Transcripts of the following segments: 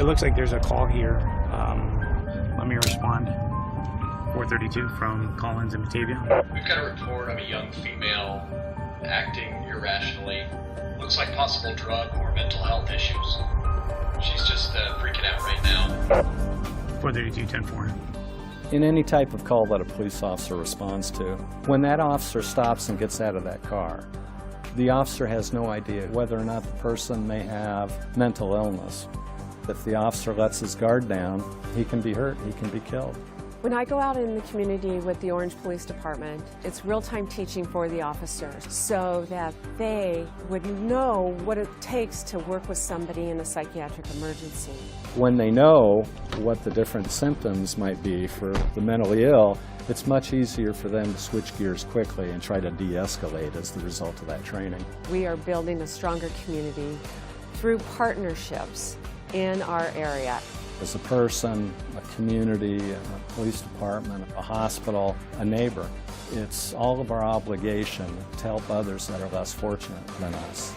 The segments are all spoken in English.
It looks like there's a call here. Let me respond. 432 from Collins and Batavia. We've got a report of a young female acting irrationally. Looks like possible drug or mental health issues. She's just freaking out right now. 432, 10-4. In any type of call that a police officer responds to, when that officer stops and gets out of that car, the officer has no idea whether or not the person may have mental illness. If the officer lets his guard down, he can be hurt, he can be killed. When I go out in the community with the Orange Police Department, it's real-time teaching for the officers so that they would know what it takes to work with somebody in a psychiatric emergency. When they know what the different symptoms might be for the mentally ill, it's much easier for them to switch gears quickly and try to de-escalate as the result of that training. We are building a stronger community through partnerships in our area. As a person, a community, a police department, a hospital, a neighbor, it's all of our obligation to help others that are less fortunate than us.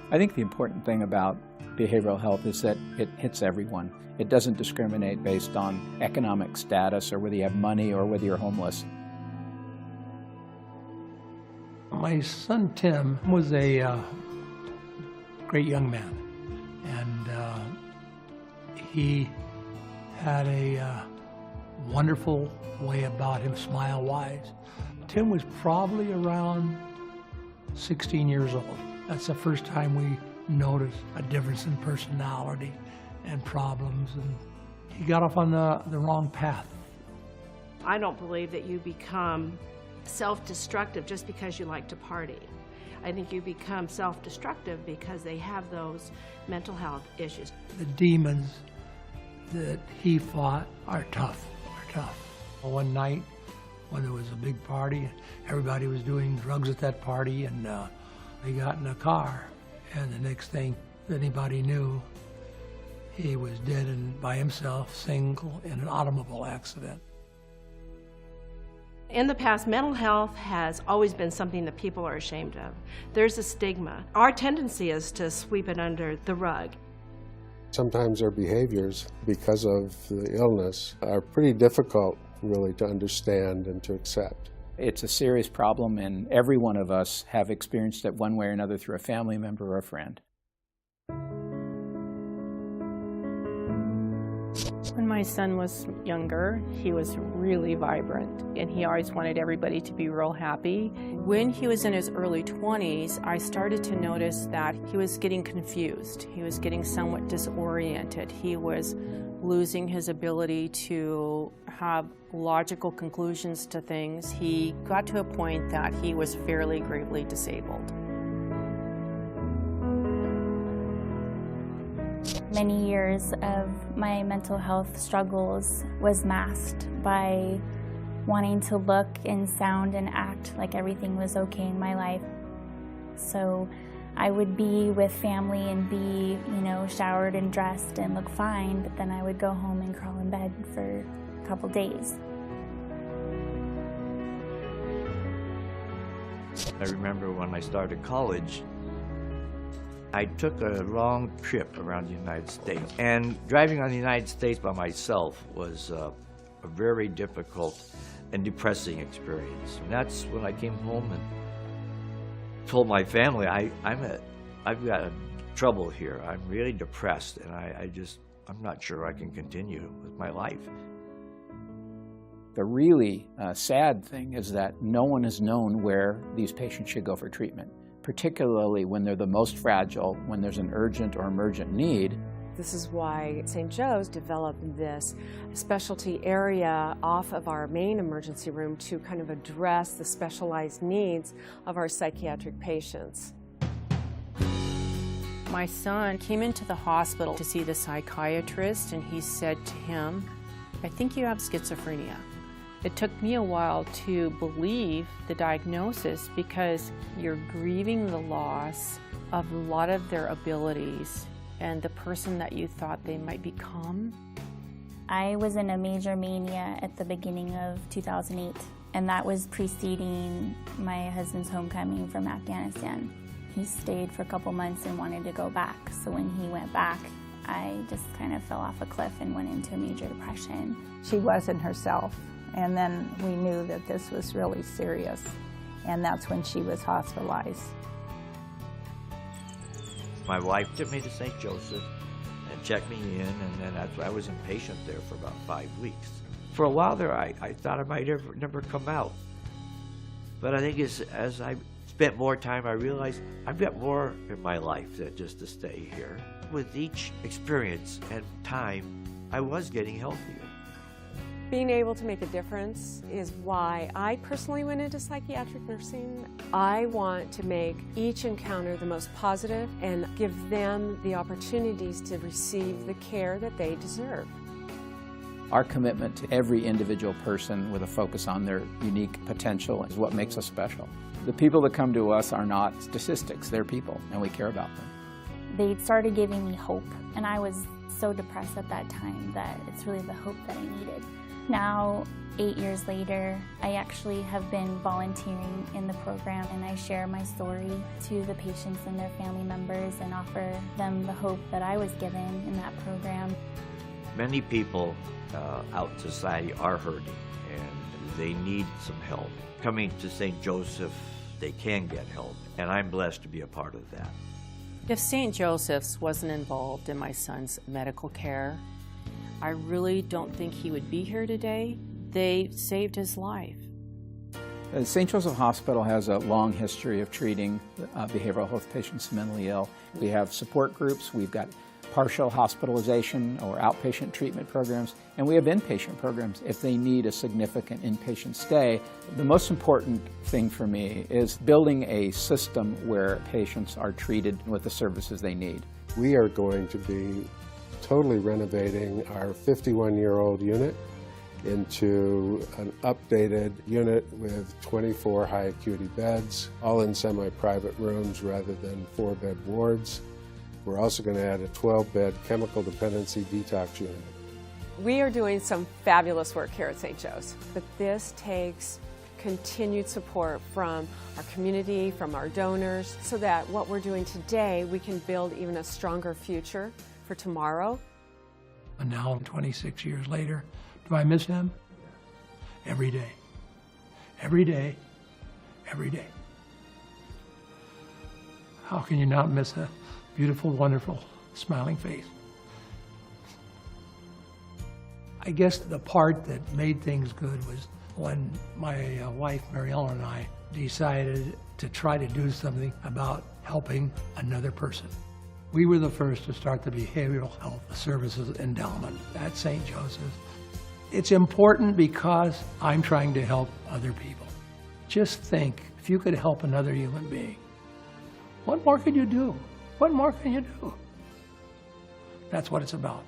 I think the important thing about behavioral health is that it hits everyone. It doesn't discriminate based on economic status or whether you have money or whether you're homeless. My son Tim was a great young man, and he had a wonderful way about him, smile-wise. Tim was probably around 16 years old. That's the first time we noticed a difference in personality and problems, and he got off on the wrong path. I don't believe that you become self-destructive just because you like to party. I think you become self-destructive because they have those mental health issues. The demons that he fought are tough, One night when there was a big party, everybody was doing drugs at that party, and they got in a car, and the next thing that anybody knew, he was dead and by himself, single, in an automobile accident. In the past, mental health has always been something that people are ashamed of. There's a stigma. Our tendency is to sweep it under the rug. Sometimes their behaviors, because of the illness, are pretty difficult really to understand and to accept. It's a serious problem, and every one of us have experienced it one way or another through a family member or a friend. When my son was younger, he was really vibrant, and he always wanted everybody to be real happy. When he was in his early 20s, I started to notice that he was getting confused. He was getting somewhat disoriented. He was losing his ability to have logical conclusions to things. He got to a point that he was fairly gravely disabled. Many years of my mental health struggles was masked by wanting to look and sound and act like everything was okay in my life. So I would be with family and be, showered and dressed and look fine, but then I would go home and crawl in bed for a couple days. I remember when I started college, I took a long trip around the United States, and driving on the United States by myself was a very difficult and depressing experience. And that's when I came home and told my family, I've got trouble here. I'm really depressed, and I'm not sure I can continue with my life. The really sad thing is that no one has known where these patients should go for treatment, particularly when they're the most fragile, when there's an urgent or emergent need. This is why St. Joe's developed this specialty area off of our main emergency room to kind of address the specialized needs of our psychiatric patients. My son came into the hospital to see the psychiatrist, and he said to him, "I think you have schizophrenia." It took me a while to believe the diagnosis because you're grieving the loss of a lot of their abilities and the person that you thought they might become. I was in a major mania at the beginning of 2008, and that was preceding my husband's homecoming from Afghanistan. He stayed for a couple months and wanted to go back. So when he went back, I just kind of fell off a cliff and went into a major depression. She wasn't herself, and then we knew that this was really serious, and that's when she was hospitalized. My wife took me to St. Joseph and checked me in, and then I was inpatient there for about 5 weeks. For a while there, I thought I might never come out. But I think as I spent more time, I realized I've got more in my life than just to stay here. With each experience and time, I was getting healthier. Being able to make a difference is why I personally went into psychiatric nursing. I want to make each encounter the most positive and give them the opportunities to receive the care that they deserve. Our commitment to every individual person with a focus on their unique potential is what makes us special. The people that come to us are not statistics, they're people, and we care about them. They started giving me hope, and I was so depressed at that time that it's really the hope that I needed. Now, 8 years later, I actually have been volunteering in the program, and I share my story to the patients and their family members and offer them the hope that I was given in that program. Many people out in society are hurting, and they need some help. Coming to St. Joseph, they can get help, and I'm blessed to be a part of that. If St. Joseph's wasn't involved in my son's medical care, I really don't think he would be here today. They saved his life. St. Joseph Hospital has a long history of treating behavioral health patients mentally ill. We have support groups, we've got partial hospitalization or outpatient treatment programs, and we have inpatient programs if they need a significant inpatient stay. The most important thing for me is building a system where patients are treated with the services they need. We are going to be totally renovating our 51-year-old unit into an updated unit with 24 high acuity beds, all in semi-private rooms rather than 4-bed wards. We're also going to add a 12-bed chemical dependency detox unit. We are doing some fabulous work here at St. Joe's, but this takes continued support from our community, from our donors, so that what we're doing today, we can build even a stronger future for tomorrow. And now, 26 years later, do I miss him? Every day. Every day. Every day. How can you not miss a beautiful, wonderful, smiling face? I guess the part that made things good was when my wife, Mary Ellen, and I decided to try to do something about helping another person. We were the first to start the Behavioral Health Services Endowment at St. Joseph's. It's important because I'm trying to help other people. Just think, if you could help another human being, what more could you do? What more can you do? That's what it's about.